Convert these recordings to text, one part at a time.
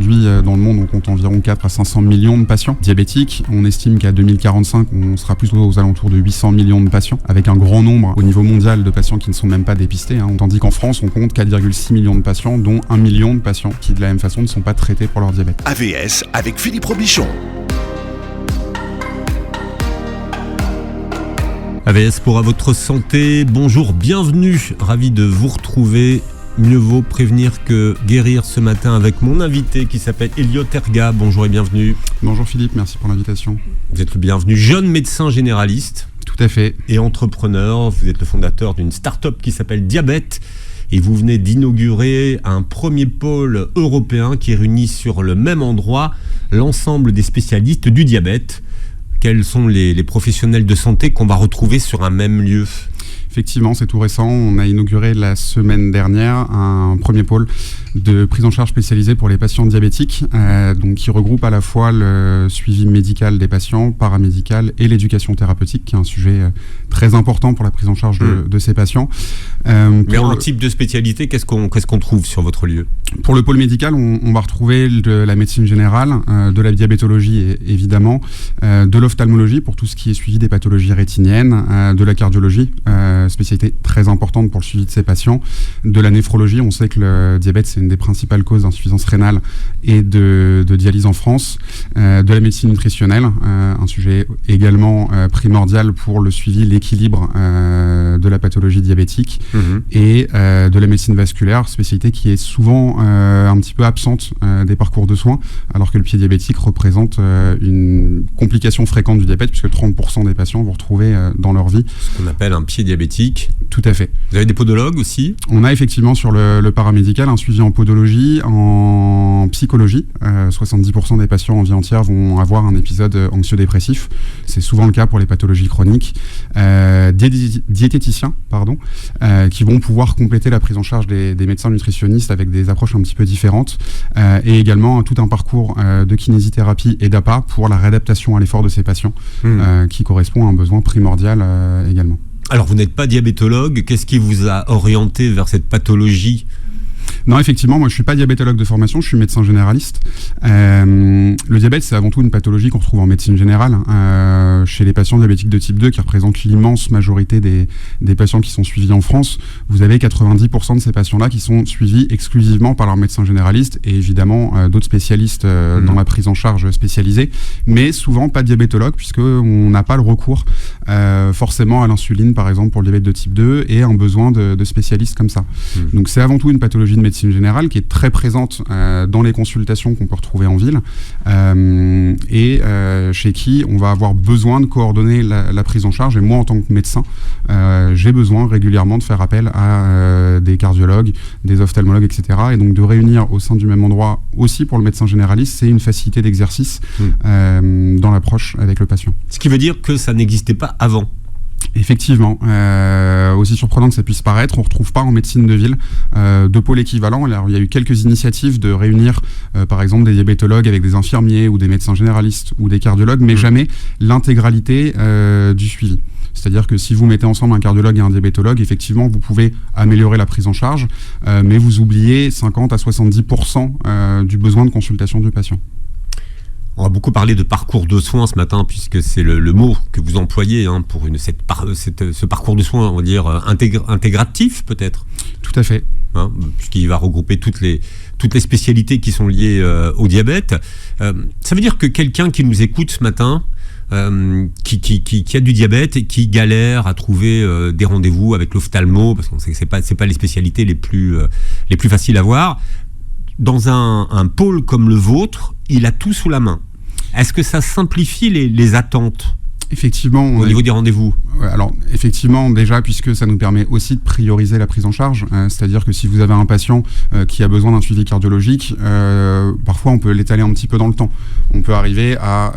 Aujourd'hui, dans le monde, on compte environ 4 à 500 millions de patients diabétiques. On estime qu'à 2045, on sera plutôt aux alentours de 800 millions de patients, avec un grand nombre au niveau mondial de patients qui ne sont même pas dépistés. Tandis qu'en France, on compte 4,6 millions de patients, dont 1 million de patients qui, de la même façon, ne sont pas traités pour leur diabète. AVS avec Philippe Robichon. AVS pour À Votre Santé, bonjour, bienvenue, ravi de vous retrouver. Mieux vaut prévenir que guérir ce matin avec mon invité qui s'appelle Elliot Erga. Bonjour et bienvenue. Bonjour Philippe, merci pour l'invitation. Vous êtes le bienvenu, jeune médecin généraliste. Tout à fait. Et entrepreneur, vous êtes le fondateur d'une start-up qui s'appelle Diabète. Et vous venez d'inaugurer un premier pôle européen qui réunit sur le même endroit l'ensemble des spécialistes du diabète. Quels sont les professionnels de santé qu'on va retrouver sur un même lieu ? Effectivement, c'est tout récent. On a inauguré la semaine dernière un premier pôle de prise en charge spécialisée pour les patients diabétiques, donc qui regroupe à la fois le suivi médical des patients, paramédical et l'éducation thérapeutique, qui est un sujet très important pour la prise en charge de ces patients. Mais en type de spécialité, qu'est-ce qu'on trouve sur votre lieu ? Pour le pôle médical, on va retrouver de la médecine générale, de la diabétologie évidemment, de l'ophtalmologie pour tout ce qui est suivi des pathologies rétiniennes, de la cardiologie, spécialité très importante pour le suivi de ces patients, de la néphrologie. On sait que le diabète, c'est une des principales causes d'insuffisance rénale et de dialyse en France, de la médecine nutritionnelle, un sujet également primordial pour le suivi, l'équilibre de la pathologie diabétique, et de la médecine vasculaire, spécialité qui est souvent un petit peu absente des parcours de soins, alors que le pied diabétique représente une complication fréquente du diabète, puisque 30% des patients vont retrouver dans leur vie ce qu'on appelle un pied diabétique. Tout à fait. Vous avez des podologues aussi ? On a effectivement sur le paramédical un suivi en podologie, en psychologie. 70% des patients en vie entière vont avoir un épisode anxio-dépressif. C'est souvent le cas pour les pathologies chroniques. Diététiciens, qui vont pouvoir compléter la prise en charge des médecins nutritionnistes avec des approches un petit peu différentes. Et également tout un parcours de kinésithérapie et d'APA pour la réadaptation à l'effort de ces patients, qui correspond à un besoin primordial également. Alors, vous n'êtes pas diabétologue. Qu'est-ce qui vous a orienté vers cette pathologie ? Non, effectivement, moi je suis pas diabétologue de formation, je suis médecin généraliste. Le diabète, c'est avant tout une pathologie qu'on retrouve en médecine générale, chez les patients diabétiques de type 2, qui représentent l'immense majorité des patients qui sont suivis en France. Vous avez 90% de ces patients-là qui sont suivis exclusivement par leur médecin généraliste et évidemment d'autres spécialistes dans la prise en charge spécialisée, mais souvent pas diabétologue, puisqu'on n'a pas le recours forcément à l'insuline, par exemple, pour le diabète de type 2, et un besoin de spécialistes comme ça. Donc c'est avant tout une pathologie de médecine générale qui est très présente dans les consultations qu'on peut retrouver en ville, et chez qui on va avoir besoin de coordonner la prise en charge. Et moi, en tant que médecin, j'ai besoin régulièrement de faire appel à des cardiologues, des ophtalmologues, etc. Et donc de réunir au sein du même endroit aussi pour le médecin généraliste, c'est une facilité d'exercice dans l'approche avec le patient. Ce qui veut dire que ça n'existait pas avant. Effectivement, aussi surprenant que ça puisse paraître, on ne retrouve pas en médecine de ville de pôle équivalent. Alors, il y a eu quelques initiatives de réunir par exemple des diabétologues avec des infirmiers ou des médecins généralistes ou des cardiologues, mais jamais l'intégralité du suivi. C'est-à-dire que si vous mettez ensemble un cardiologue et un diabétologue, effectivement, vous pouvez améliorer la prise en charge, mais vous oubliez 50 à 70% du besoin de consultation du patient. On va beaucoup parler de parcours de soins ce matin, puisque c'est le mot que vous employez pour ce parcours de soins, on va dire, intégratif peut-être. Tout à fait. Puisqu'il va regrouper toutes les spécialités qui sont liées au diabète. Ça veut dire que quelqu'un qui nous écoute ce matin, qui a du diabète et qui galère à trouver des rendez-vous avec l'ophtalmo, parce qu'on sait que c'est pas les spécialités les plus faciles à voir, dans un pôle comme le vôtre, il a tout sous la main. Est-ce que ça simplifie les attentes ? Effectivement, au niveau des rendez-vous. Alors effectivement, déjà, puisque ça nous permet aussi de prioriser la prise en charge, c'est-à-dire que si vous avez un patient qui a besoin d'un suivi cardiologique, parfois on peut l'étaler un petit peu dans le temps. On peut arriver à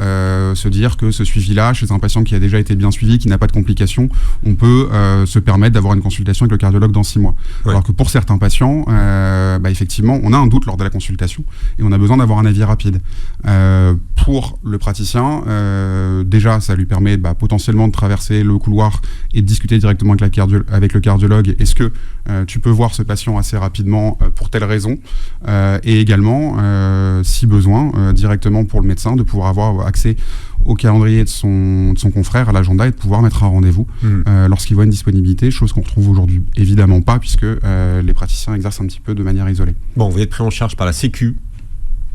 se dire que ce suivi-là, chez un patient qui a déjà été bien suivi, qui n'a pas de complications, on peut se permettre d'avoir une consultation avec le cardiologue dans 6 mois. Ouais. Alors que pour certains patients, effectivement, on a un doute lors de la consultation et on a besoin d'avoir un avis rapide. pour le praticien, déjà, ça lui permet potentiellement de traverser le couloir et de discuter directement avec le cardiologue. Est-ce que tu peux voir ce patient assez rapidement pour telle raison, et également, si besoin, directement pour le médecin, de pouvoir avoir accès au calendrier de son confrère, à l'agenda, et de pouvoir mettre un rendez-vous lorsqu'il voit une disponibilité, chose qu'on retrouve aujourd'hui évidemment pas, puisque les praticiens exercent un petit peu de manière isolée. Bon, vous êtes pris en charge par la Sécu,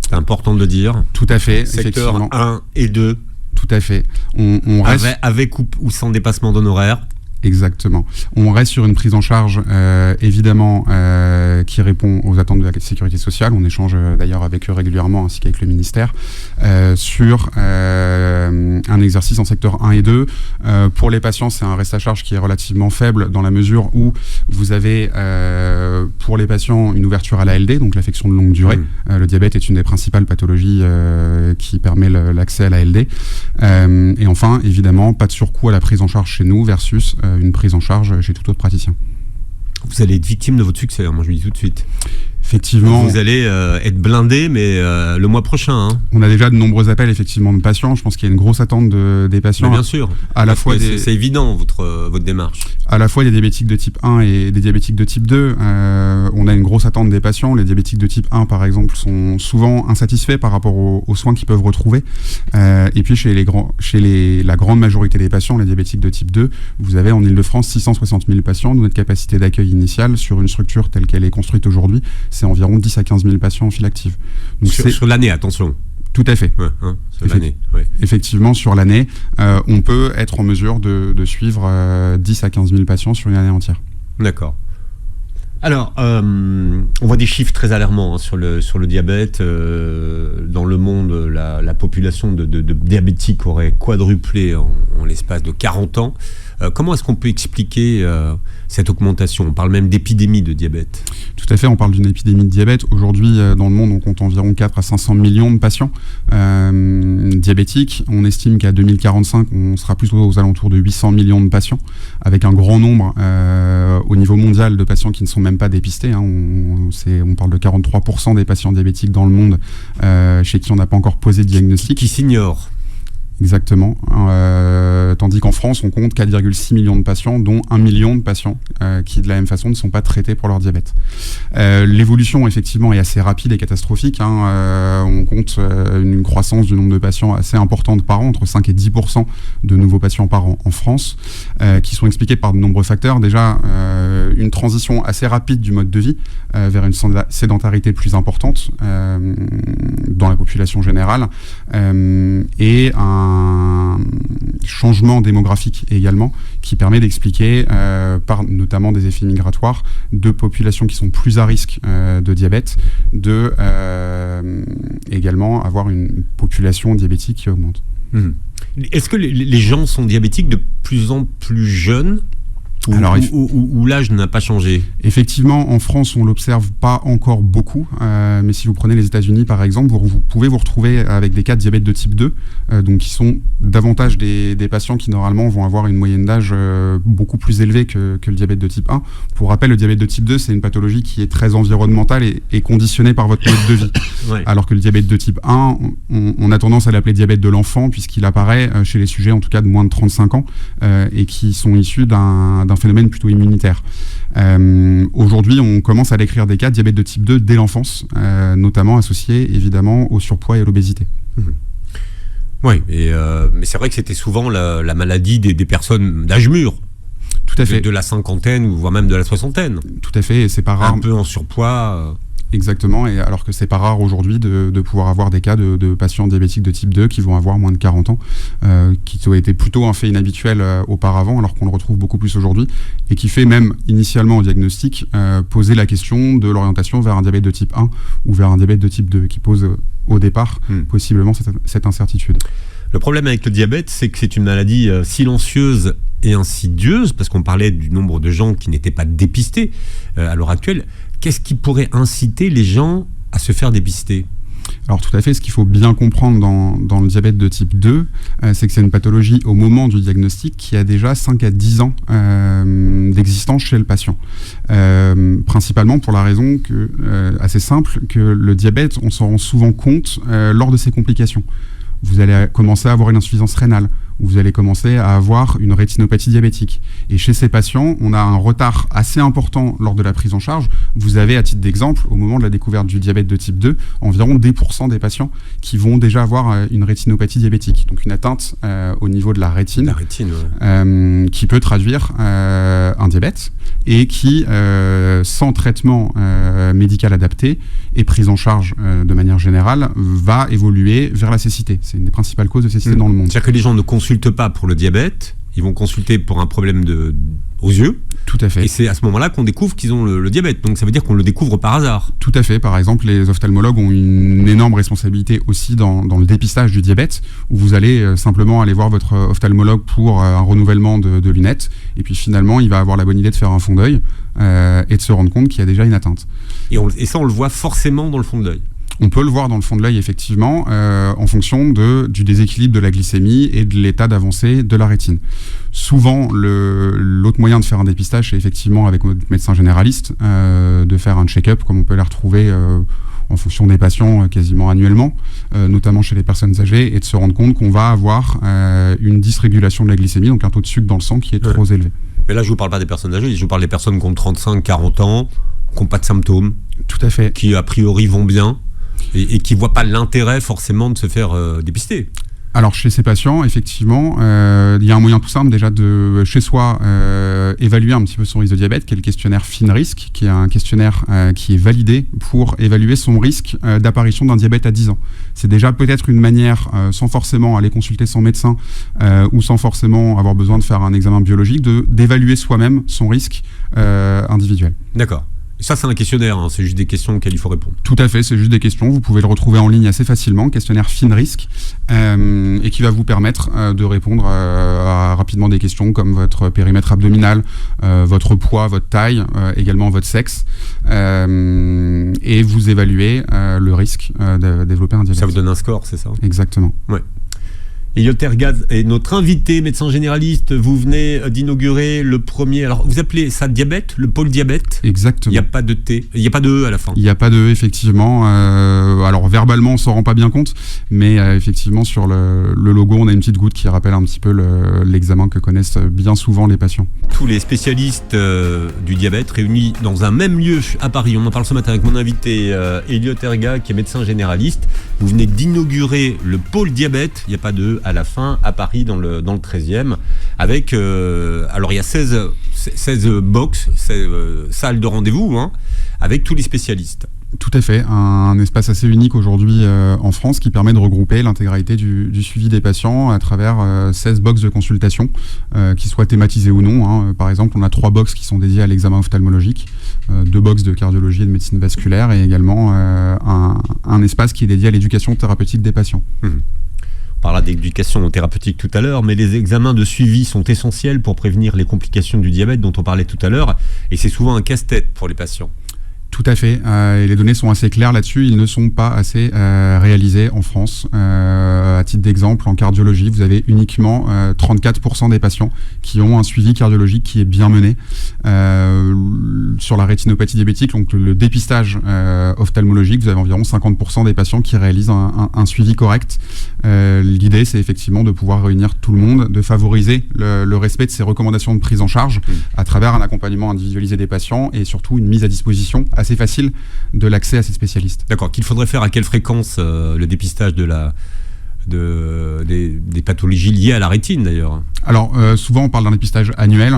c'est important de le dire. Tout à fait, secteur effectivement. 1 et 2. Tout à fait. On reste... avec ou sans dépassement d'honoraires. Exactement. On reste sur une prise en charge, évidemment, qui répond aux attentes de la sécurité sociale. On échange d'ailleurs avec eux régulièrement, ainsi qu'avec le ministère, sur un exercice en secteur 1 et 2. Pour les patients, c'est un reste à charge qui est relativement faible, dans la mesure où vous avez, pour les patients, une ouverture à l'ALD, donc l'affection de longue durée. Le diabète est une des principales pathologies qui permet l'accès à l'ALD. Et enfin, évidemment, pas de surcoût à la prise en charge chez nous versus une prise en charge chez tout autre praticien. Vous allez être victime de votre succès, moi je le dis tout de suite. Effectivement. Vous allez être blindé, mais le mois prochain. Hein. On a déjà de nombreux appels effectivement de patients. Je pense qu'il y a une grosse attente des patients. Mais bien sûr. À la fois c'est évident votre démarche. À la fois des diabétiques de type 1 et des diabétiques de type 2. On a une grosse attente des patients. Les diabétiques de type 1, par exemple, sont souvent insatisfaits par rapport aux soins qu'ils peuvent retrouver. Et puis chez la grande majorité des patients, les diabétiques de type 2, vous avez en Ile-de-France 660 000 patients. Notre capacité d'accueil initiale sur une structure telle qu'elle est construite aujourd'hui, c'est environ 10 à 15 000 patients en file active. Donc sur l'année, attention. Tout à fait. Ouais, sur l'année. Ouais. Effectivement, sur l'année, on peut être en mesure de suivre 10 à 15 000 patients sur une année entière. D'accord. Alors, on voit des chiffres très alarmants sur le diabète. Dans le monde, la population de diabétiques aurait quadruplé en l'espace de 40 ans. Comment est-ce qu'on peut expliquer cette augmentation ? On parle même d'épidémie de diabète. Tout à fait, on parle d'une épidémie de diabète. Aujourd'hui, dans le monde, on compte environ 4 à 500 millions de patients diabétiques. On estime qu'à 2045, on sera plutôt aux alentours de 800 millions de patients, avec un grand nombre au niveau mondial de patients qui ne sont même pas dépistés. Hein. On parle de 43% des patients diabétiques dans le monde chez qui on n'a pas encore posé de diagnostic. Qui s'ignorent. Exactement. Tandis qu'en France, on compte 4,6 millions de patients, dont 1 million de patients qui, de la même façon, ne sont pas traités pour leur diabète. L'évolution, effectivement, est assez rapide et catastrophique. On compte une croissance du nombre de patients assez importante par an, entre 5 et 10% de nouveaux patients par an en France, qui sont expliqués par de nombreux facteurs. Déjà, une transition assez rapide du mode de vie vers une sédentarité plus importante dans la population générale, et un changement démographique également qui permet d'expliquer par notamment des effets migratoires de populations qui sont plus à risque de diabète, de également avoir une population diabétique qui augmente. Est-ce que les gens sont diabétiques de plus en plus jeunes ? Ou l'âge n'a pas changé ? Effectivement, en France, on ne l'observe pas encore beaucoup, mais si vous prenez les États-Unis par exemple, vous pouvez vous retrouver avec des cas de diabète de type 2, donc qui sont davantage des patients qui normalement vont avoir une moyenne d'âge beaucoup plus élevée que le diabète de type 1. Pour rappel, le diabète de type 2, c'est une pathologie qui est très environnementale et conditionnée par votre mode de vie. Ouais. Alors que le diabète de type 1, on a tendance à l'appeler diabète de l'enfant, puisqu'il apparaît chez les sujets en tout cas de moins de 35 ans, et qui sont issus d'un phénomène plutôt immunitaire. Aujourd'hui, on commence à décrire des cas de diabète de type 2 dès l'enfance, notamment associés évidemment au surpoids et à l'obésité. Oui, mais c'est vrai que c'était souvent la maladie des personnes d'âge mûr. Tout à fait. De la cinquantaine, ou voire même de la soixantaine. Tout à fait, et c'est pas rare. Un peu en surpoids. Exactement, et alors que c'est pas rare aujourd'hui de pouvoir avoir des cas de patients diabétiques de type 2 qui vont avoir moins de 40 ans, qui ont été plutôt un fait inhabituel auparavant, alors qu'on le retrouve beaucoup plus aujourd'hui, et qui fait même initialement au diagnostic poser la question de l'orientation vers un diabète de type 1 ou vers un diabète de type 2, qui pose au départ possiblement cette incertitude. Le problème avec le diabète, c'est que c'est une maladie silencieuse et insidieuse, parce qu'on parlait du nombre de gens qui n'étaient pas dépistés à l'heure actuelle. Qu'est-ce qui pourrait inciter les gens à se faire dépister ? Alors tout à fait, ce qu'il faut bien comprendre dans le diabète de type 2, c'est que c'est une pathologie au moment du diagnostic qui a déjà 5 à 10 ans d'existence chez le patient. Principalement pour la raison assez simple, que le diabète, on s'en rend souvent compte lors de ses complications. vous allez commencer à avoir une insuffisance rénale, vous allez commencer à avoir une rétinopathie diabétique. Et chez ces patients, on a un retard assez important lors de la prise en charge. Vous avez, à titre d'exemple, au moment de la découverte du diabète de type 2, environ 10% des patients qui vont déjà avoir une rétinopathie diabétique, donc une atteinte au niveau de la rétine, qui peut traduire un diabète et qui, sans traitement médical adapté et prise en charge de manière générale, va évoluer vers la cécité. C'est une des principales causes de cécité dans le monde. C'est-à-dire que les gens ne consultent pas pour le diabète, ils vont consulter pour un problème aux yeux. Tout à fait. Et c'est à ce moment-là qu'on découvre qu'ils ont le diabète. Donc ça veut dire qu'on le découvre par hasard. Tout à fait. Par exemple, les ophtalmologues ont une énorme responsabilité aussi dans le dépistage du diabète, où vous allez simplement aller voir votre ophtalmologue pour un renouvellement de lunettes, et puis finalement, il va avoir la bonne idée de faire un fond d'œil et de se rendre compte qu'il y a déjà une atteinte. Et ça, on le voit forcément dans le fond de l'œil. On peut le voir dans le fond de l'œil, effectivement, en fonction du déséquilibre de la glycémie et de l'état d'avancée de la rétine. Souvent, l'autre moyen de faire un dépistage, c'est effectivement avec notre médecin généraliste, de faire un check-up, comme on peut les retrouver en fonction des patients quasiment annuellement, notamment chez les personnes âgées, et de se rendre compte qu'on va avoir une dysrégulation de la glycémie, donc un taux de sucre dans le sang qui est trop élevé. Mais là, je ne vous parle pas des personnes âgées, je vous parle des personnes qui ont 35, 40 ans, qui n'ont pas de symptômes. Tout à fait. Qui, a priori, vont bien. Et qui ne voient pas l'intérêt forcément de se faire dépister. Alors chez ces patients, effectivement, il y a un moyen tout simple déjà de, chez soi, évaluer un petit peu son risque de diabète, qui est le questionnaire FINRISC, qui est un questionnaire qui est validé pour évaluer son risque d'apparition d'un diabète à 10 ans. C'est déjà peut-être une manière, sans forcément aller consulter son médecin ou sans forcément avoir besoin de faire un examen biologique, d'évaluer soi-même son risque individuel. D'accord. Ça, c'est un questionnaire, hein. C'est juste des questions auxquelles il faut répondre. Tout à fait, c'est juste des questions. Vous pouvez le retrouver en ligne assez facilement, questionnaire FINRISC, et qui va vous permettre de répondre à rapidement des questions comme votre périmètre abdominal, votre poids, votre taille, également votre sexe, et vous évaluer le risque de développer un diabète. Ça vous donne un score, c'est ça ? Exactement. Ouais. Elliot Ergaz est notre invité, médecin généraliste. Vous venez d'inaugurer le premier. Alors, vous appelez ça diabète, le pôle diabète ? Exactement. Il n'y a pas de T, il n'y a pas de E à la fin. Il n'y a pas de E, effectivement. Alors, verbalement, on ne s'en rend pas bien compte, mais effectivement, sur le logo, on a une petite goutte qui rappelle un petit peu l'examen que connaissent bien souvent les patients. Tous les spécialistes du diabète réunis dans un même lieu à Paris. On en parle ce matin avec mon invité Elliot Ergaz, qui est médecin généraliste. Vous venez d'inaugurer le pôle diabète, il n'y a pas de E à la fin, à Paris, dans le 13e, avec, alors il y a 16 box, 16 salles de rendez-vous, hein, avec tous les spécialistes. Tout à fait, un espace assez unique aujourd'hui en France qui permet de regrouper l'intégralité du suivi des patients à travers 16 box de consultation, qui soient thématisées ou non, hein. Par exemple, on a 3 box qui sont dédiées à l'examen ophtalmologique, 2 box de cardiologie et de médecine vasculaire, et également un espace qui est dédié à l'éducation thérapeutique des patients. On parlera d'éducation thérapeutique tout à l'heure, mais les examens de suivi sont essentiels pour prévenir les complications du diabète dont on parlait tout à l'heure, et c'est souvent un casse-tête pour les patients. Tout à fait, et les données sont assez claires là-dessus, ils ne sont pas assez réalisés en France. À titre d'exemple, en cardiologie, vous avez uniquement 34% des patients qui ont un suivi cardiologique qui est bien mené. Sur la rétinopathie diabétique, donc le dépistage ophtalmologique, vous avez environ 50% des patients qui réalisent un suivi correct. L'idée, c'est effectivement de pouvoir réunir tout le monde, de favoriser le respect de ces recommandations de prise en charge à travers un accompagnement individualisé des patients et surtout une mise à disposition assez facile de l'accès à ces spécialistes. D'accord, qu'il faudrait faire à quelle fréquence le dépistage des pathologies liées à la rétine d'ailleurs? Alors souvent on parle d'un dépistage annuel.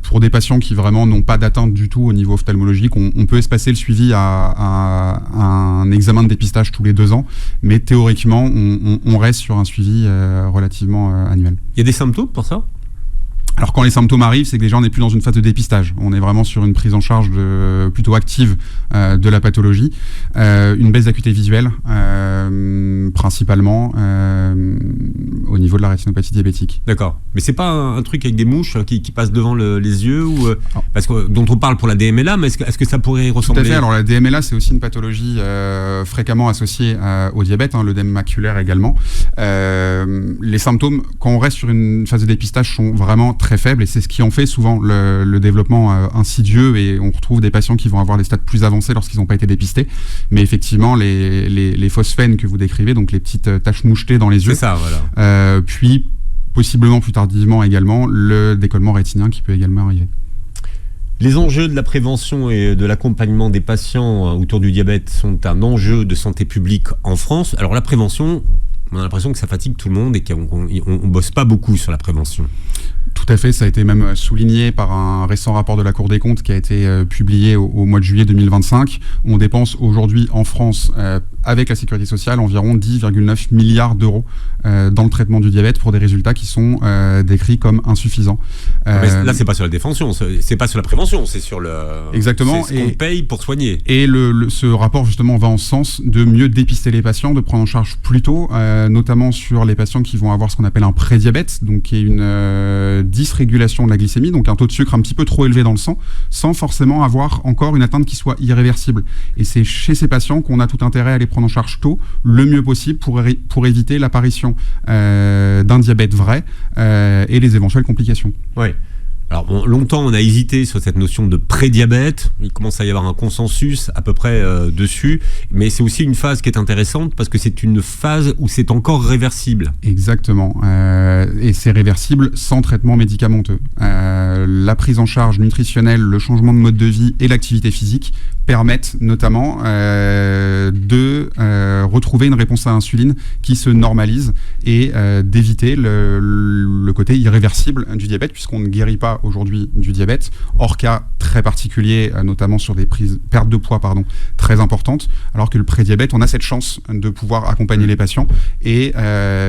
Pour des patients qui vraiment n'ont pas d'atteinte du tout au niveau ophtalmologique, on peut espacer le suivi à un examen de dépistage tous les 2 ans, mais théoriquement on reste sur un suivi relativement annuel. Il y a des symptômes pour ça? Alors quand les symptômes arrivent, c'est que déjà on n'est plus dans une phase de dépistage. On est vraiment sur une prise en charge plutôt active de la pathologie. Une baisse d'acuité visuelle principalement, au niveau de la rétinopathie diabétique. D'accord. Mais c'est pas un truc avec des mouches qui passent devant les yeux parce que, dont on parle pour la DMLA, mais est-ce que ça pourrait ressembler? Tout à fait. Alors la DMLA, c'est aussi une pathologie fréquemment associée au diabète, l'œdème maculaire également. Les symptômes, quand on reste sur une phase de dépistage, sont vraiment très faibles et c'est ce qui en fait souvent le développement insidieux, et on retrouve des patients qui vont avoir des stades plus avancés lorsqu'ils n'ont pas été dépistés. Mais effectivement, les phosphènes que vous décrivez, donc les petites taches mouchetées dans les yeux, c'est ça, voilà. Puis possiblement plus tardivement également le décollement rétinien qui peut également arriver. Les enjeux de la prévention et de l'accompagnement des patients autour du diabète sont un enjeu de santé publique en France. Alors la prévention, on a l'impression que ça fatigue tout le monde et qu'on bosse pas beaucoup sur la prévention. Tout à fait, ça a été même souligné par un récent rapport de la Cour des comptes qui a été publié au mois de juillet 2025. On dépense aujourd'hui en France, avec la sécurité sociale, environ 10,9 milliards d'euros dans le traitement du diabète pour des résultats qui sont décrits comme insuffisants. Mais là, c'est pas sur la défense, c'est pas sur la prévention, c'est sur le... Exactement. C'est ce qu'on paye pour soigner. Et ce rapport, justement, va en ce sens de mieux dépister les patients, de prendre en charge plus tôt, notamment sur les patients qui vont avoir ce qu'on appelle un prédiabète, donc qui est une dysrégulation de la glycémie, donc un taux de sucre un petit peu trop élevé dans le sang, sans forcément avoir encore une atteinte qui soit irréversible. Et c'est chez ces patients qu'on a tout intérêt à les prendre en charge tôt, le mieux possible, pour éviter l'apparition d'un diabète vrai et les éventuelles complications. Oui. Alors longtemps on a hésité sur cette notion de prédiabète, il commence à y avoir un consensus à peu près dessus, mais c'est aussi une phase qui est intéressante parce que c'est une phase où c'est encore réversible. Exactement, et c'est réversible sans traitement médicamenteux. La prise en charge nutritionnelle, le changement de mode de vie et l'activité physique permettent notamment de retrouver une réponse à l'insuline qui se normalise et d'éviter le côté irréversible du diabète, puisqu'on ne guérit pas aujourd'hui du diabète, hors cas très particulier, notamment sur des pertes de poids très importantes, alors que le prédiabète, on a cette chance de pouvoir accompagner les patients et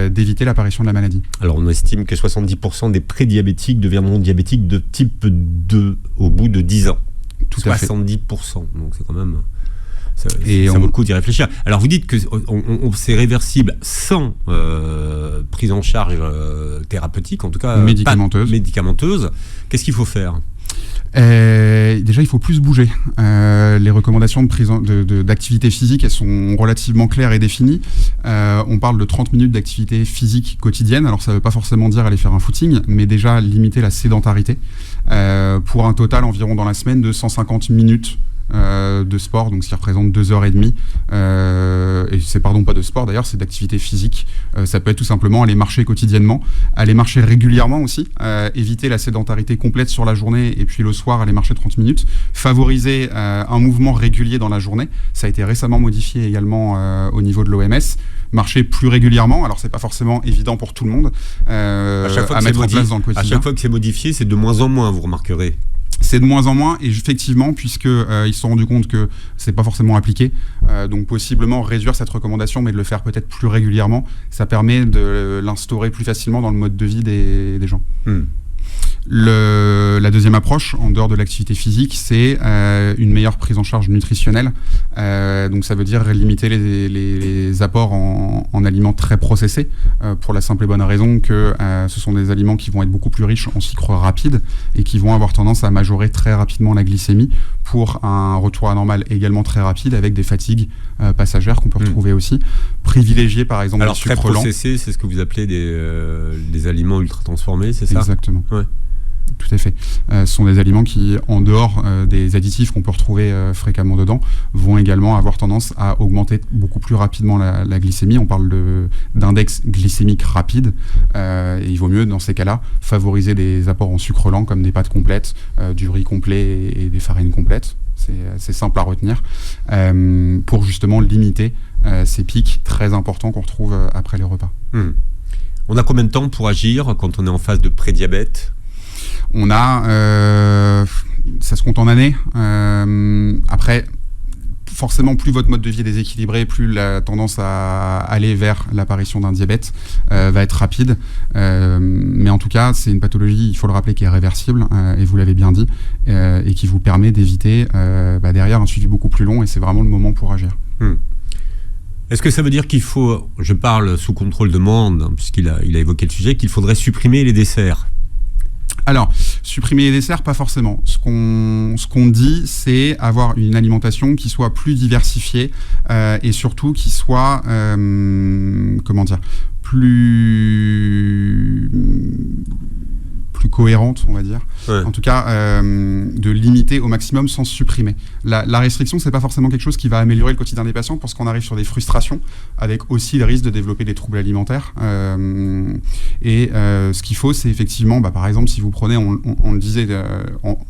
d'éviter l'apparition de la maladie. Alors on estime que 70% des prédiabétiques deviendront diabétiques de type 2 au bout de 10 ans. Tout à fait. 70%, donc c'est quand même... Ça vaut le coup d'y réfléchir. Alors vous dites que c'est réversible sans prise en charge thérapeutique, en tout cas médicamenteuse. Qu'est-ce qu'il faut faire ? Déjà, il faut plus bouger. Les recommandations d'activité physique, elles sont relativement claires et définies. On parle de 30 minutes d'activité physique quotidienne. Alors, ça ne veut pas forcément dire aller faire un footing, mais déjà limiter la sédentarité pour un total environ dans la semaine de 150 minutes de sport, donc ce qui représente 2h30. Et c'est pas de sport d'ailleurs, c'est d'activité physique. Ça peut être tout simplement aller marcher quotidiennement, aller marcher régulièrement aussi, éviter la sédentarité complète sur la journée et puis le soir aller marcher 30 minutes, favoriser un mouvement régulier dans la journée. Ça a été récemment modifié également au niveau de l'OMS. Marcher plus régulièrement, alors c'est pas forcément évident pour tout le monde à mettre en place dans le quotidien. À chaque fois que c'est modifié, c'est de moins en moins, vous remarquerez. C'est de moins en moins, et effectivement, puisque ils se sont rendus compte que c'est pas forcément appliqué, donc possiblement réduire cette recommandation, mais de le faire peut-être plus régulièrement, ça permet de l'instaurer plus facilement dans le mode de vie des gens. La deuxième approche, en dehors de l'activité physique, c'est une meilleure prise en charge nutritionnelle. Donc ça veut dire limiter les apports en aliments très processés, pour la simple et bonne raison que ce sont des aliments qui vont être beaucoup plus riches en sucre rapide et qui vont avoir tendance à majorer très rapidement la glycémie pour un retour à normal également très rapide avec des fatigues passagères qu'on peut retrouver aussi. Privilégier par exemple le sucre lent. Alors très processé, c'est ce que vous appelez des aliments ultra transformés, c'est ça ? Exactement. Ouais. Tout à fait. Ce sont des aliments qui, en dehors des additifs qu'on peut retrouver fréquemment dedans, vont également avoir tendance à augmenter beaucoup plus rapidement la glycémie. On parle d'index glycémique rapide. Et il vaut mieux, dans ces cas-là, favoriser des apports en sucre lent, comme des pâtes complètes, du riz complet et des farines complètes. C'est simple à retenir, pour justement limiter ces pics très importants qu'on retrouve après les repas. On a combien de temps pour agir quand on est en phase de prédiabète ? On a, ça se compte en années. Après, forcément, plus votre mode de vie est déséquilibré, plus la tendance à aller vers l'apparition d'un diabète va être rapide. Mais en tout cas, c'est une pathologie, il faut le rappeler, qui est réversible, et vous l'avez bien dit, et qui vous permet d'éviter derrière un suivi beaucoup plus long, et c'est vraiment le moment pour agir. Est-ce que ça veut dire qu'il faut, je parle sous contrôle de Morand, hein, puisqu'il a évoqué le sujet, qu'il faudrait supprimer les desserts? Alors, supprimer les desserts, pas forcément. Ce qu'on dit, c'est avoir une alimentation qui soit plus diversifiée et surtout qui soit, plus cohérente, on va dire. Ouais. En tout cas, de limiter au maximum sans supprimer. La restriction, c'est pas forcément quelque chose qui va améliorer le quotidien des patients parce qu'on arrive sur des frustrations, avec aussi le risque de développer des troubles alimentaires. Ce qu'il faut, c'est effectivement, par exemple, si vous prenez, on le disait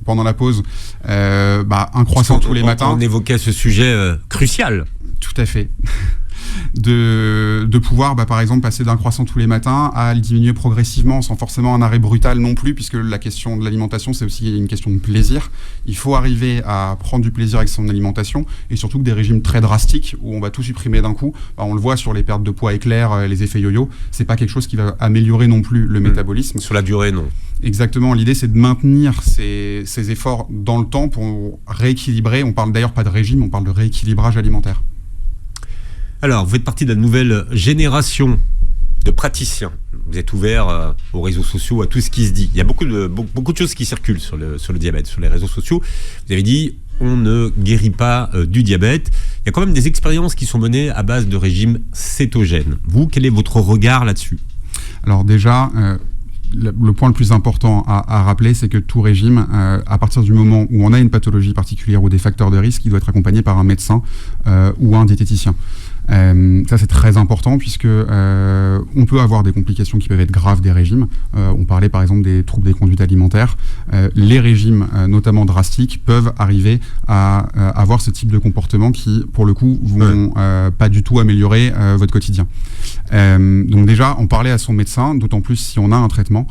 pendant la pause, un croissant tous les matins. On évoquait ce sujet crucial. Tout à fait. De pouvoir, par exemple, passer d'un croissant tous les matins à le diminuer progressivement sans forcément un arrêt brutal non plus, puisque la question de l'alimentation, c'est aussi une question de plaisir. Il faut arriver à prendre du plaisir avec son alimentation, et surtout que des régimes très drastiques où on va tout supprimer d'un coup, on le voit sur les pertes de poids éclairs, les effets yo-yo, c'est pas quelque chose qui va améliorer non plus le métabolisme. Sur la durée, non. Exactement, l'idée c'est de maintenir ces efforts dans le temps pour rééquilibrer. On parle d'ailleurs pas de régime, on parle de rééquilibrage alimentaire. Alors, vous faites partie de la nouvelle génération de praticiens. Vous êtes ouvert aux réseaux sociaux, à tout ce qui se dit. Il y a beaucoup de choses qui circulent sur le diabète, sur les réseaux sociaux. Vous avez dit, on ne guérit pas du diabète. Il y a quand même des expériences qui sont menées à base de régimes cétogènes. Vous, quel est votre regard là-dessus? Alors déjà, le point le plus important à rappeler, c'est que tout régime, à partir du moment où on a une pathologie particulière ou des facteurs de risque, il doit être accompagné par un médecin ou un diététicien. Ça c'est très important puisque on peut avoir des complications qui peuvent être graves des régimes. On parlait par exemple des troubles des conduites alimentaires. Les régimes, notamment drastiques, peuvent arriver à avoir ce type de comportement qui, pour le coup, vont pas du tout améliorer votre quotidien. Donc déjà, en parler à son médecin, d'autant plus si on a un traitement,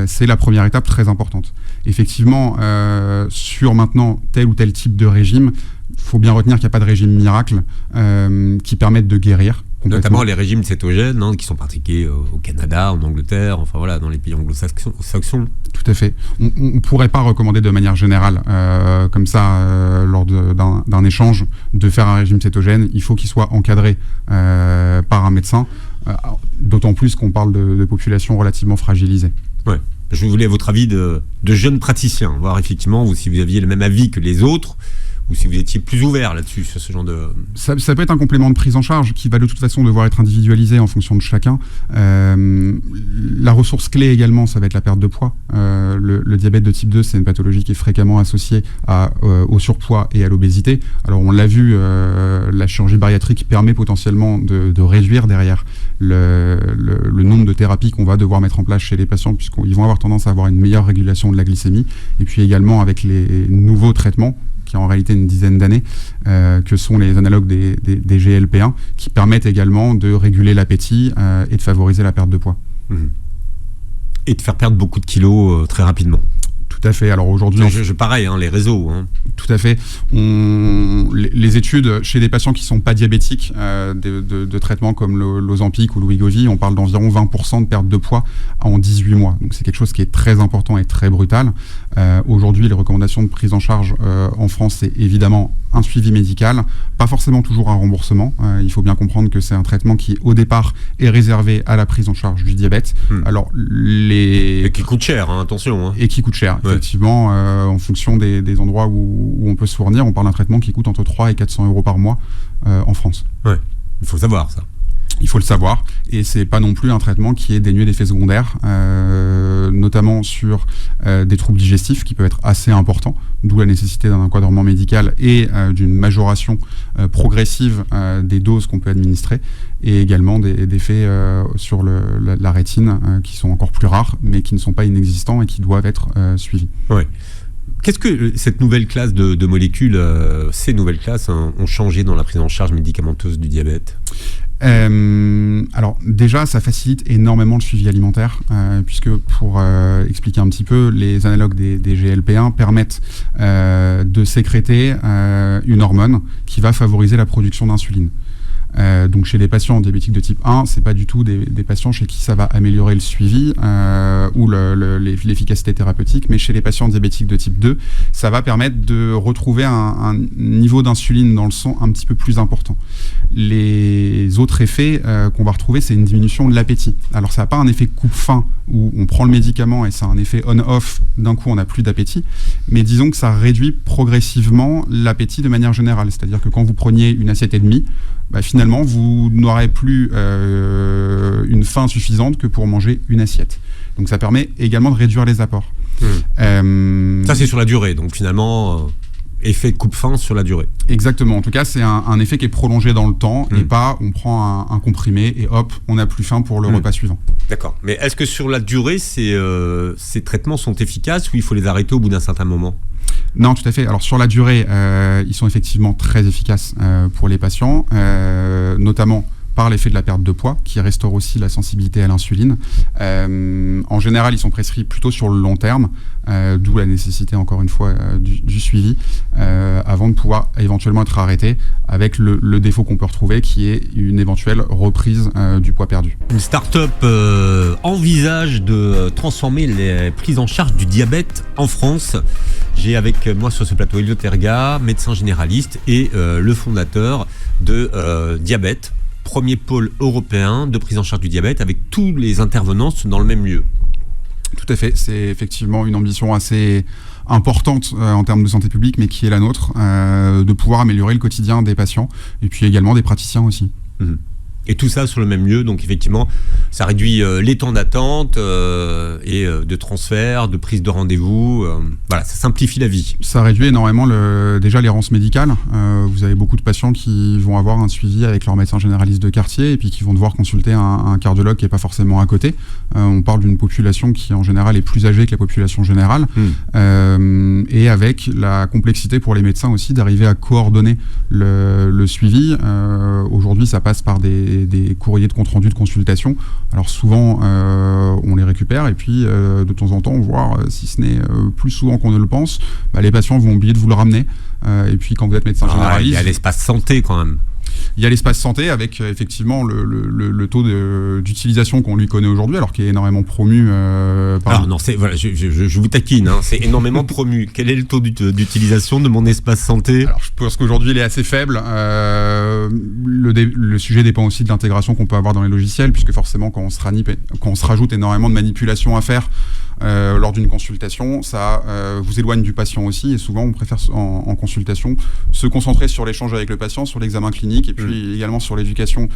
c'est la première étape très importante. Effectivement, sur maintenant tel ou tel type de régime, il faut bien retenir qu'il n'y a pas de régime miracle qui permette de guérir. Notamment les régimes cétogènes qui sont pratiqués au Canada, en Angleterre, enfin voilà, dans les pays anglo-saxons. Tout à fait. On ne pourrait pas recommander de manière générale, comme ça, lors d'un échange, de faire un régime cétogène. Il faut qu'il soit encadré par un médecin, d'autant plus qu'on parle de populations relativement fragilisées. Ouais. Je voulais votre avis de jeunes praticiens, voir effectivement si vous aviez le même avis que les autres, ou si vous étiez plus ouvert là-dessus, sur ce genre de... Ça peut être un complément de prise en charge qui va de toute façon devoir être individualisé en fonction de chacun. La ressource clé également, ça va être la perte de poids. Le diabète de type 2, c'est une pathologie qui est fréquemment associée au surpoids et à l'obésité. Alors on l'a vu, la chirurgie bariatrique permet potentiellement de réduire derrière le nombre de thérapies qu'on va devoir mettre en place chez les patients, puisqu'ils vont avoir tendance à avoir une meilleure régulation de la glycémie. Et puis également avec les nouveaux traitements, qui ont en réalité une dizaine d'années, que sont les analogues des GLP-1, qui permettent également de réguler l'appétit et de favoriser la perte de poids. Et de faire perdre beaucoup de kilos très rapidement. Tout à fait. Alors aujourd'hui, pareil, les réseaux. Tout à fait. Les études chez des patients qui ne sont pas diabétiques, de traitements comme l'Ozempic ou le Wegovy, on parle d'environ 20% de perte de poids en 18 mois. Donc c'est quelque chose qui est très important et très brutal. Aujourd'hui, les recommandations de prise en charge en France, c'est évidemment un suivi médical, pas forcément toujours un remboursement. Il faut bien comprendre que c'est un traitement qui, au départ, est réservé à la prise en charge du diabète. Alors, Et qui coûte cher, attention. Et qui coûte cher, effectivement, en fonction des endroits où on peut se fournir. On parle d'un traitement qui coûte entre 3 et 400 euros par mois en France. Ouais, il faut savoir ça. Il faut le savoir, et c'est pas non plus un traitement qui est dénué d'effets secondaires, notamment sur des troubles digestifs qui peuvent être assez importants, d'où la nécessité d'un encadrement médical et d'une majoration progressive des doses qu'on peut administrer, et également des effets sur la rétine qui sont encore plus rares, mais qui ne sont pas inexistants et qui doivent être suivis. Ouais. Qu'est-ce que cette nouvelle classe de molécules, ces nouvelles classes ont changé dans la prise en charge médicamenteuse du diabète ? Alors déjà, ça facilite énormément le suivi alimentaire, puisque pour expliquer un petit peu, les analogues des GLP-1 permettent de sécréter une hormone qui va favoriser la production d'insuline. Donc chez les patients diabétiques de type 1, c'est pas du tout des patients chez qui ça va améliorer le suivi ou l'efficacité thérapeutique, mais chez les patients diabétiques de type 2, ça va permettre de retrouver un niveau d'insuline dans le sang un petit peu plus important. Les autres effets qu'on va retrouver, c'est une diminution de l'appétit. Alors ça n'a pas un effet coupe-faim où on prend le médicament et ça a un effet on-off, d'un coup on n'a plus d'appétit, mais disons que ça réduit progressivement l'appétit de manière générale. C'est-à-dire que quand vous preniez une assiette et demie, finalement vous n'aurez plus une faim suffisante que pour manger une assiette. Donc ça permet également de réduire les apports. Ça c'est sur la durée, donc finalement effet coupe-faim sur la durée. Exactement, en tout cas c'est un effet qui est prolongé dans le temps et pas on prend un comprimé et hop, on n'a plus faim pour le repas suivant. D'accord, mais est-ce que sur la durée ces traitements sont efficaces ou il faut les arrêter au bout d'un certain moment ? Non, tout à fait. Alors sur la durée, ils sont effectivement très efficaces pour les patients, notamment par l'effet de la perte de poids, qui restaure aussi la sensibilité à l'insuline. En général, ils sont prescrits plutôt sur le long terme, d'où la nécessité, encore une fois, du suivi, avant de pouvoir éventuellement être arrêté, avec le défaut qu'on peut retrouver, qui est une éventuelle reprise du poids perdu. Une start-up envisage de transformer les prises en charge du diabète en France. J'ai avec moi sur ce plateau Elliot Erga, médecin généraliste et le fondateur de Diabète, premier pôle européen de prise en charge du diabète avec tous les intervenants dans le même lieu. Tout à fait, c'est effectivement une ambition assez importante en termes de santé publique, mais qui est la nôtre, de pouvoir améliorer le quotidien des patients et puis également des praticiens aussi. Et tout ça sur le même lieu, donc effectivement, ça réduit les temps d'attente et de transfert, de prise de rendez-vous. Voilà, ça simplifie la vie. Ça réduit énormément déjà l'errance médicale. Vous avez beaucoup de patients qui vont avoir un suivi avec leur médecin généraliste de quartier et puis qui vont devoir consulter un cardiologue qui n'est pas forcément à côté. On parle d'une population qui en général est plus âgée que la population générale et avec la complexité pour les médecins aussi d'arriver à coordonner le suivi. Aujourd'hui, ça passe par des courriers de compte-rendu de consultation. Alors souvent, on les récupère et puis de temps en temps, voire si ce n'est plus souvent qu'on ne le pense, les patients vont oublier de vous le ramener. Et puis quand vous êtes médecin généraliste... Il y a l'espace santé quand même. Il y a l'espace santé avec effectivement le taux d'utilisation qu'on lui connaît aujourd'hui, alors qui est énormément promu par... Alors non, voilà, je vous taquine, c'est énormément promu. Quel est le taux d'utilisation de mon espace santé ? Alors je pense qu'aujourd'hui il est assez faible. Le sujet dépend aussi de l'intégration qu'on peut avoir dans les logiciels, puisque forcément quand on se rajoute énormément de manipulations à faire lors d'une consultation, ça vous éloigne du patient aussi, et souvent on préfère en consultation se concentrer sur l'échange avec le patient, sur l'examen clinique et puis également sur l'éducation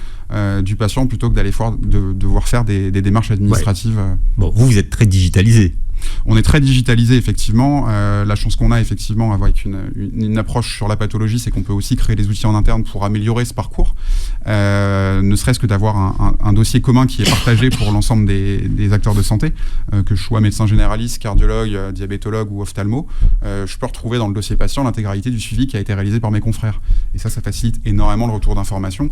du patient plutôt que d'aller devoir faire des démarches administratives. Ouais. Bon, vous êtes très digitalisé. On est très digitalisé, effectivement. La chance qu'on a, effectivement, avec une approche sur la pathologie, c'est qu'on peut aussi créer des outils en interne pour améliorer ce parcours. Ne serait-ce que d'avoir un dossier commun qui est partagé pour l'ensemble des acteurs de santé, que je sois médecin généraliste, cardiologue, diabétologue ou ophtalmo. Je peux retrouver dans le dossier patient l'intégralité du suivi qui a été réalisé par mes confrères. Et ça facilite énormément le retour d'informations.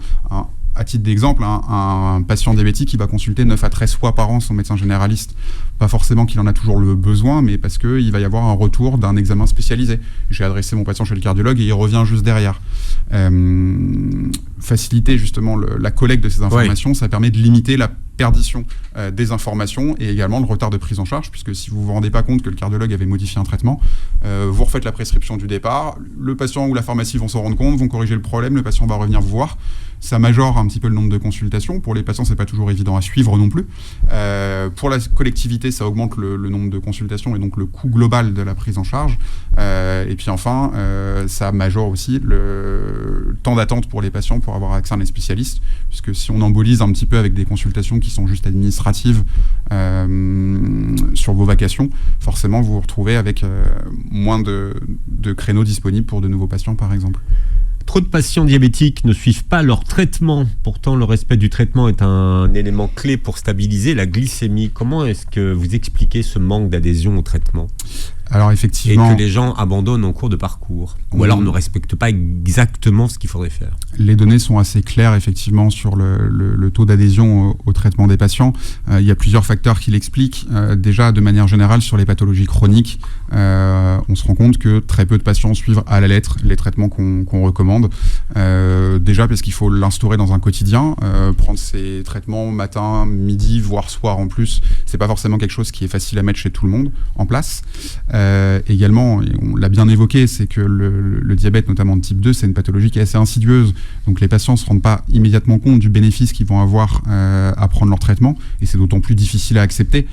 À titre d'exemple, un patient diabétique qui va consulter 9 à 13 fois par an son médecin généraliste, pas forcément qu'il en a toujours le besoin, mais parce qu'il va y avoir un retour d'un examen spécialisé. J'ai adressé mon patient chez le cardiologue et il revient juste derrière. Faciliter justement la collecte de ces informations, ça permet de limiter la perdition des informations et également le retard de prise en charge, puisque si vous ne vous rendez pas compte que le cardiologue avait modifié un traitement, vous refaites la prescription du départ, le patient ou la pharmacie vont s'en rendre compte, vont corriger le problème, le patient va revenir vous voir. Ça majore un petit peu le nombre de consultations. Pour les patients, c'est pas toujours évident à suivre non plus. Pour la collectivité, ça augmente le nombre de consultations et donc le coût global de la prise en charge. Et puis enfin, ça majore aussi le temps d'attente pour les patients pour avoir accès à un spécialiste, puisque si on embolise un petit peu avec des consultations qui sont juste administratives sur vos vacations, forcément vous vous retrouvez avec moins de créneaux disponibles pour de nouveaux patients, par exemple. Trop de patients diabétiques ne suivent pas leur traitement. Pourtant, le respect du traitement est un élément clé pour stabiliser la glycémie. Comment est-ce que vous expliquez ce manque d'adhésion au traitement ? Alors effectivement, et que les gens abandonnent en cours de parcours, ou alors ne respectent pas exactement ce qu'il faudrait faire. Les données sont assez claires effectivement sur le taux d'adhésion au traitement des patients. Il y a plusieurs facteurs qui l'expliquent. Déjà, de manière générale, sur les pathologies chroniques, on se rend compte que très peu de patients suivent à la lettre les traitements qu'on recommande. Déjà parce qu'il faut l'instaurer dans un quotidien, prendre ces traitements matin, midi, voire soir en plus, c'est pas forcément quelque chose qui est facile à mettre chez tout le monde en place. Également, et on l'a bien évoqué, c'est que le diabète, notamment de type 2, c'est une pathologie qui est assez insidieuse. Donc les patients ne se rendent pas immédiatement compte du bénéfice qu'ils vont avoir à prendre leur traitement. Et c'est d'autant plus difficile à accepter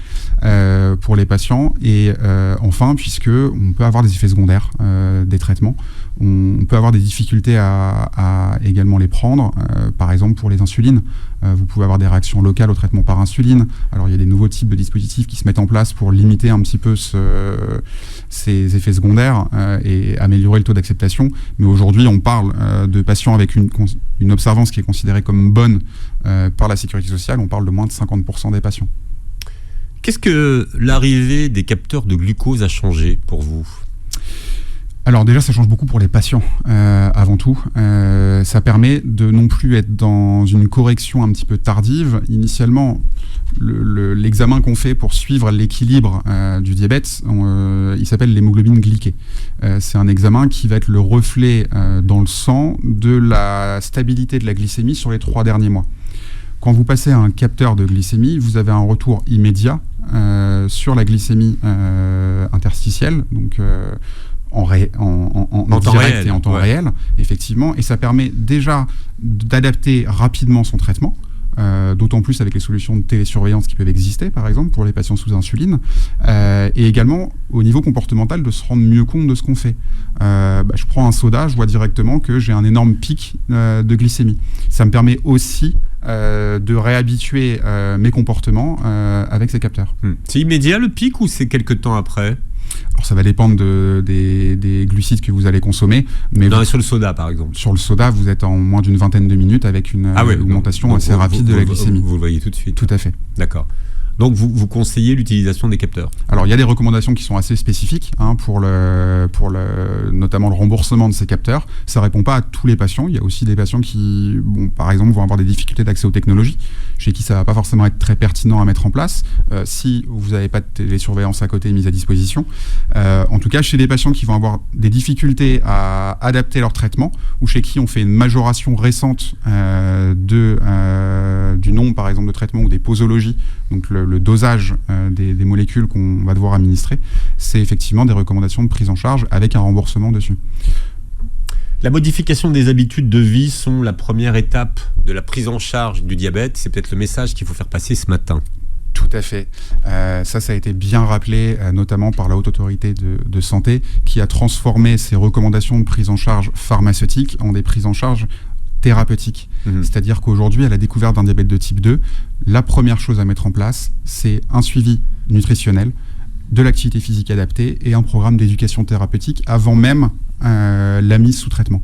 pour les patients. Et enfin, puisqu'on peut avoir des effets secondaires des traitements, on peut avoir des difficultés à également les prendre. Par exemple, pour les insulines, vous pouvez avoir des réactions locales au traitement par insuline. Alors, il y a des nouveaux types de dispositifs qui se mettent en place pour limiter un petit peu ces effets secondaires et améliorer le taux d'acceptation. Mais aujourd'hui, on parle de patients avec une observance qui est considérée comme bonne par la sécurité sociale. On parle de moins de 50% des patients. Qu'est-ce que l'arrivée des capteurs de glucose a changé pour vous ? Alors déjà, ça change beaucoup pour les patients, avant tout. Ça permet de non plus être dans une correction un petit peu tardive. Initialement, l'examen qu'on fait pour suivre l'équilibre du diabète, il s'appelle l'hémoglobine glyquée. C'est un examen qui va être le reflet dans le sang de la stabilité de la glycémie sur les 3 derniers mois. Quand vous passez à un capteur de glycémie, vous avez un retour immédiat sur la glycémie interstitielle, donc en direct réel, et en temps réel, effectivement, et ça permet déjà d'adapter rapidement son traitement, d'autant plus avec les solutions de télésurveillance qui peuvent exister, par exemple, pour les patients sous insuline, et également, au niveau comportemental, de se rendre mieux compte de ce qu'on fait. Je prends un soda, je vois directement que j'ai un énorme pic de glycémie. Ça me permet aussi de réhabituer mes comportements avec ces capteurs. C'est immédiat le pic ou c'est quelques temps après ? Alors ça va dépendre des glucides que vous allez consommer. Mais sur le soda, par exemple. Sur le soda, vous êtes en moins d'une vingtaine de minutes avec une augmentation assez rapide de la glycémie. Vous le voyez tout de suite. Tout à fait. D'accord. Donc vous conseillez l'utilisation des capteurs. Alors il y a des recommandations qui sont assez spécifiques pour notamment le remboursement de ces capteurs. Ça répond pas à tous les patients. Il y a aussi des patients qui, par exemple, vont avoir des difficultés d'accès aux technologies, chez qui ça va pas forcément être très pertinent à mettre en place si vous n'avez pas de télésurveillance à côté mise à disposition. En tout cas, chez les patients qui vont avoir des difficultés à adapter leur traitement ou chez qui on fait une majoration récente du nombre, par exemple, de traitements ou des posologies, donc le dosage des molécules qu'on va devoir administrer, c'est effectivement des recommandations de prise en charge avec un remboursement dessus. La modification des habitudes de vie sont la première étape de la prise en charge du diabète. C'est peut-être le message qu'il faut faire passer ce matin. Tout à fait. Ça a été bien rappelé, notamment par la Haute Autorité de Santé, qui a transformé ces recommandations de prise en charge pharmaceutique en des prises en charge thérapeutique. C'est-à-dire qu'aujourd'hui, à la découverte d'un diabète de type 2, la première chose à mettre en place, c'est un suivi nutritionnel, de l'activité physique adaptée et un programme d'éducation thérapeutique avant même la mise sous traitement.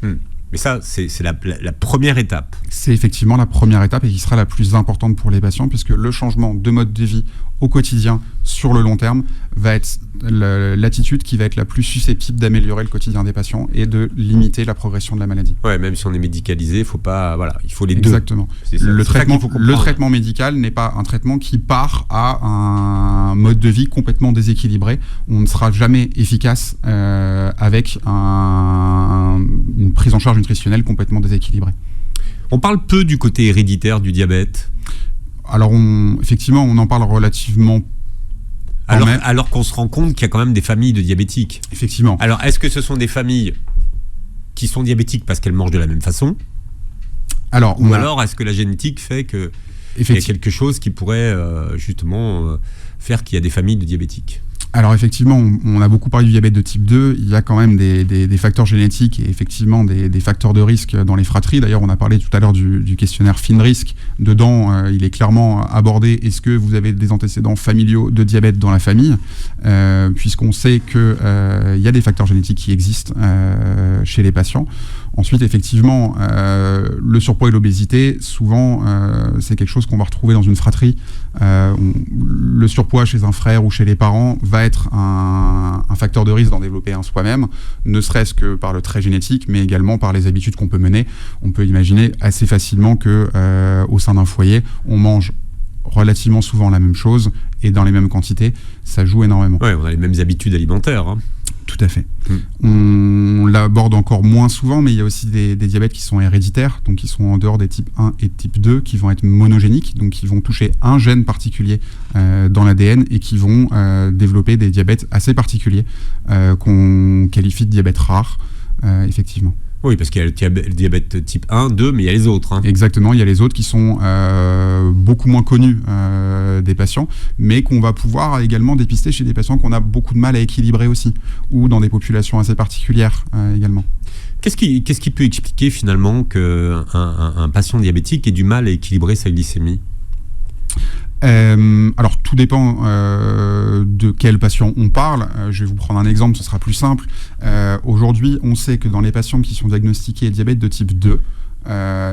Mais ça, c'est la première étape. C'est effectivement la première étape et qui sera la plus importante pour les patients, puisque le changement de mode de vie au quotidien, sur le long terme, va être l'attitude qui va être la plus susceptible d'améliorer le quotidien des patients et de limiter la progression de la maladie. Ouais, même si on est médicalisé, il faut les deux. Exactement. Le traitement médical n'est pas un traitement qui part à un mode de vie complètement déséquilibré. On ne sera jamais efficace avec une prise en charge nutritionnelle complètement déséquilibrée. On parle peu du côté héréditaire du diabète. Alors, effectivement, on en parle relativement. Alors qu'on se rend compte qu'il y a quand même des familles de diabétiques. Effectivement. Alors, est-ce que ce sont des familles qui sont diabétiques parce qu'elles mangent de la même façon ? Alors, est-ce que la génétique fait qu'il y a quelque chose qui pourrait justement faire qu'il y a des familles de diabétiques ? Alors effectivement, on a beaucoup parlé du diabète de type 2, il y a quand même des facteurs génétiques et effectivement des facteurs de risque dans les fratries. D'ailleurs, on a parlé tout à l'heure du questionnaire FINRISC. Dedans, il est clairement abordé, est-ce que vous avez des antécédents familiaux de diabète dans la famille, puisqu'on sait qu'il y a des facteurs génétiques qui existent chez les patients. Ensuite, effectivement, le surpoids et l'obésité, souvent, c'est quelque chose qu'on va retrouver dans une fratrie. Le surpoids chez un frère ou chez les parents va va être un facteur de risque d'en développer un soi-même, ne serait-ce que par le trait génétique, mais également par les habitudes qu'on peut mener. On peut imaginer assez facilement que au sein d'un foyer, on mange relativement souvent la même chose et dans les mêmes quantités. Ça joue énormément. Ouais, on a les mêmes habitudes alimentaires. Hein. Tout à fait. On l'aborde encore moins souvent, mais il y a aussi des diabètes qui sont héréditaires, donc qui sont en dehors des types 1 et type 2, qui vont être monogéniques, donc qui vont toucher un gène particulier dans l'ADN et qui vont développer des diabètes assez particuliers qu'on qualifie de diabète rare, effectivement. Oui, parce qu'il y a le diabète type 1, 2, mais il y a les autres. Hein. Exactement, il y a les autres qui sont beaucoup moins connus des patients, mais qu'on va pouvoir également dépister chez des patients qu'on a beaucoup de mal à équilibrer aussi, ou dans des populations assez particulières également. Qu'est-ce qui peut expliquer finalement qu'un patient diabétique ait du mal à équilibrer sa glycémie ? Alors tout dépend de quel patient on parle. Je vais vous prendre un exemple, ce sera plus simple. Aujourd'hui, on sait que dans les patients qui sont diagnostiqués diabète de type 2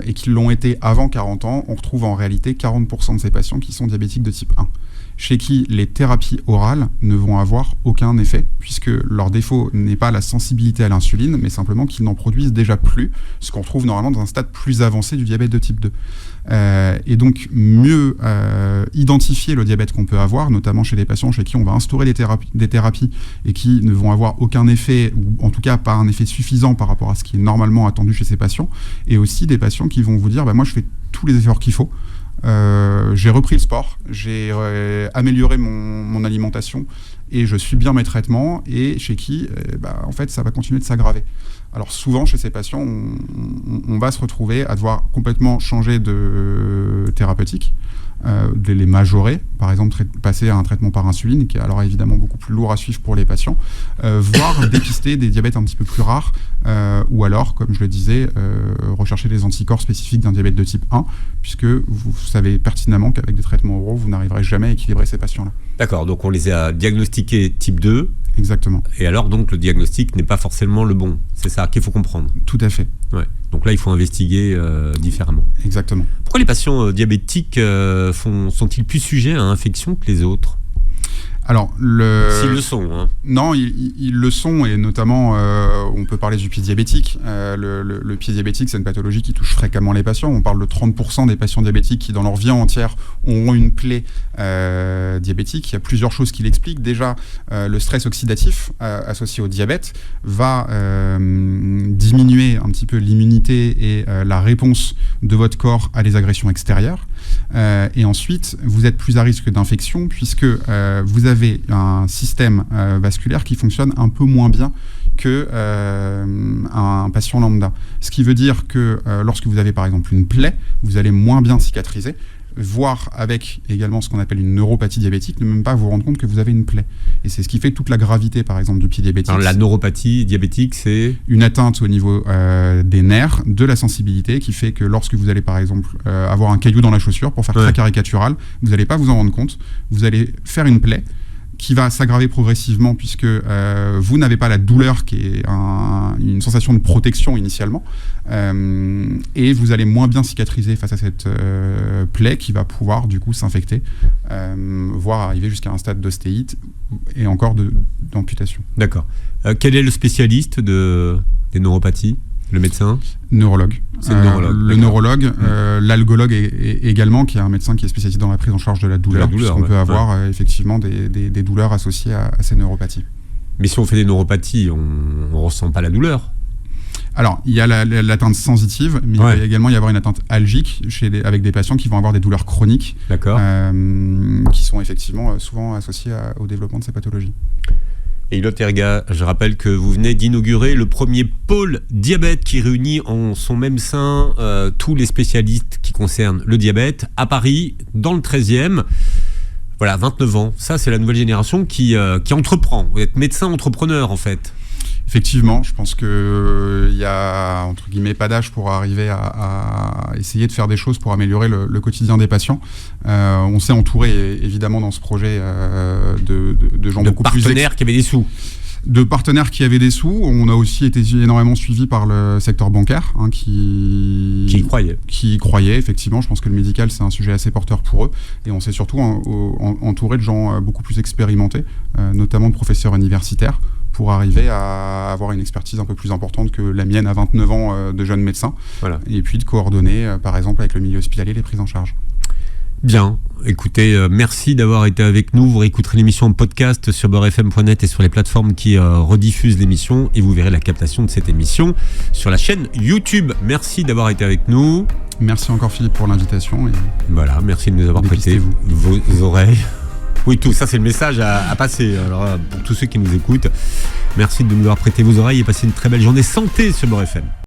et qui l'ont été avant 40 ans, on retrouve en réalité 40% de ces patients qui sont diabétiques de type 1, chez qui les thérapies orales ne vont avoir aucun effet, puisque leur défaut n'est pas la sensibilité à l'insuline, mais simplement qu'ils n'en produisent déjà plus, ce qu'on retrouve normalement dans un stade plus avancé du diabète de type 2. Et donc mieux identifier le diabète qu'on peut avoir, notamment chez des patients chez qui on va instaurer des thérapies et qui ne vont avoir aucun effet, ou en tout cas pas un effet suffisant par rapport à ce qui est normalement attendu chez ces patients, et aussi des patients qui vont vous dire moi je fais tous les efforts qu'il faut, j'ai repris le sport, j'ai amélioré mon alimentation et je suis bien mes traitements, et chez qui en fait ça va continuer de s'aggraver. Alors souvent chez ces patients on va se retrouver à devoir complètement changer de thérapeutique, de les majorer, par exemple passer à un traitement par insuline, qui est alors évidemment beaucoup plus lourd à suivre pour les patients, voire dépister des diabètes un petit peu plus rares, ou alors, comme je le disais, rechercher des anticorps spécifiques d'un diabète de type 1, puisque vous savez pertinemment qu'avec des traitements oraux, vous n'arriverez jamais à équilibrer ces patients-là. D'accord, donc on les a diagnostiqués type 2. Exactement. Et alors donc le diagnostic n'est pas forcément le bon, c'est ça qu'il faut comprendre. Tout à fait. Ouais. Donc là il faut investiguer différemment. Exactement. Pourquoi les patients diabétiques sont-ils plus sujets à infection que les autres ? Alors, s'ils le sont. Hein. Non, ils le sont, et notamment, on peut parler du pied diabétique. Le pied diabétique, c'est une pathologie qui touche fréquemment les patients. On parle de 30% des patients diabétiques qui, dans leur vie entière, auront une plaie diabétique. Il y a plusieurs choses qui l'expliquent. Déjà, le stress oxydatif associé au diabète va diminuer un petit peu l'immunité et la réponse de votre corps à les agressions extérieures. Et ensuite, vous êtes plus à risque d'infection, puisque vous avez un système vasculaire qui fonctionne un peu moins bien que un patient lambda. Ce qui veut dire que lorsque vous avez par exemple une plaie, vous allez moins bien cicatriser, voire avec également ce qu'on appelle une neuropathie diabétique, ne même pas vous rendre compte que vous avez une plaie. Et c'est ce qui fait toute la gravité, par exemple, du pied diabétique. Alors, la neuropathie diabétique, c'est une atteinte au niveau des nerfs, de la sensibilité, qui fait que lorsque vous allez, par exemple, avoir un caillou dans la chaussure, pour faire très caricatural, vous n'allez pas vous en rendre compte, vous allez faire une plaie qui va s'aggraver progressivement, puisque vous n'avez pas la douleur qui est une sensation de protection initialement, et vous allez moins bien cicatriser face à cette plaie qui va pouvoir du coup s'infecter, voire arriver jusqu'à un stade d'ostéite et encore d'amputation. D'accord. Quel est le spécialiste des neuropathies ? Le médecin ? Neurologue. C'est le neurologue. Le neurologue, l'algologue également, qui est un médecin qui est spécialisé dans la prise en charge de la douleur, puisqu'on peut avoir effectivement des douleurs associées à ces neuropathies. Mais si on fait des neuropathies, on ne ressent pas la douleur ? Alors, il y a l'atteinte sensitive, mais il va également y avoir une atteinte algique avec des patients qui vont avoir des douleurs chroniques, qui sont effectivement souvent associées au développement de ces pathologies. Et Hilot Erga, je rappelle que vous venez d'inaugurer le premier pôle diabète qui réunit en son même sein tous les spécialistes qui concernent le diabète à Paris, dans le 13e. Voilà, 29 ans. Ça, c'est la nouvelle génération qui entreprend. Vous êtes médecin entrepreneur, en fait. Effectivement, je pense qu'il y a, entre guillemets, pas d'âge pour arriver à essayer de faire des choses pour améliorer le quotidien des patients. On s'est entouré, évidemment, dans ce projet de gens beaucoup plus... De partenaires qui avaient des sous. De partenaires qui avaient des sous. On a aussi été énormément suivi par le secteur bancaire, qui y croyait, effectivement. Je pense que le médical, c'est un sujet assez porteur pour eux. Et on s'est surtout entouré de gens beaucoup plus expérimentés, notamment de professeurs universitaires, pour arriver à avoir une expertise un peu plus importante que la mienne à 29 ans de jeune médecin. Voilà. Et puis de coordonner, par exemple, avec le milieu hospitalier, les prises en charge. Bien, écoutez, merci d'avoir été avec nous. Vous réécouterez l'émission en podcast sur beurrefm.net et sur les plateformes qui rediffusent l'émission, et vous verrez la captation de cette émission sur la chaîne YouTube. Merci d'avoir été avec nous. Merci encore Philippe pour l'invitation. Et voilà, merci de nous avoir prêté vos oreilles. Oui, tout ça, c'est le message à passer. Alors, pour tous ceux qui nous écoutent, merci de nous avoir prêté vos oreilles et passez une très belle journée santé sur Beurre FM.